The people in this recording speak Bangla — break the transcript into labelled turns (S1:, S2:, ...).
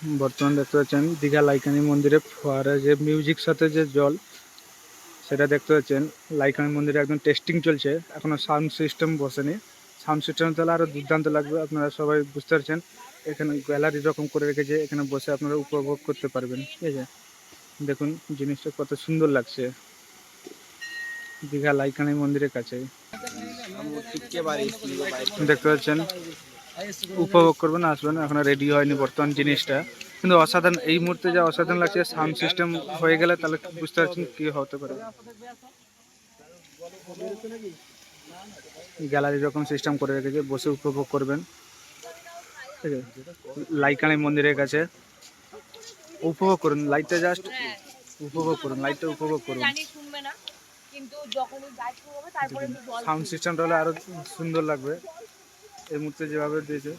S1: বর্তমান দেখতে পাচ্ছেন দীঘা লাইকানি মন্দিরে ফোয়ারা যে মিউজিক সাথে যে জল সেটা দেখতে পাচ্ছেন। লাইকানি মন্দিরে একদম টেস্টিং চলছে, এখনো সাউন্ড সিস্টেম বসেনি। সাউন্ড সিস্টেম তাহলে আরো দুর্দান্ত লাগবে, আপনারা সবাই বুঝতে পারছেন। এখানে গ্যালারি রকম করে রেখেছে, এখানে বসে আপনারা উপভোগ করতে পারবেন। ঠিক আছে, দেখুন জিনিসটা কত সুন্দর লাগছে দীঘা লাইকানি মন্দিরের কাছে দেখতে পাচ্ছেন। উপভোগ করবেন, আসবেন। এখনো রেডি হয়নি বর্তমান জিনিসটা, কিন্তু অসাধারণ। এই মুহূর্তে যা অসাধারণ লাগছে, সাউন্ড সিস্টেম হয়ে গেলে তাহলে বুঝতে পারছেন কি হতে পারে। গ্যালারি রকম সিস্টেম করে রেখেছে, বসে উপভোগ করবেন। ঠিক আছে, লাইকানি মন্দিরের কাছে উপভোগ করুন লাইটটা, জাস্ট উপভোগ করুন লাইটটা, উপভোগ করুন। সাউন্ড সিস্টেমটা হলে আরো সুন্দর লাগবে। এই মুহূর্তে যেভাবে দিয়েছে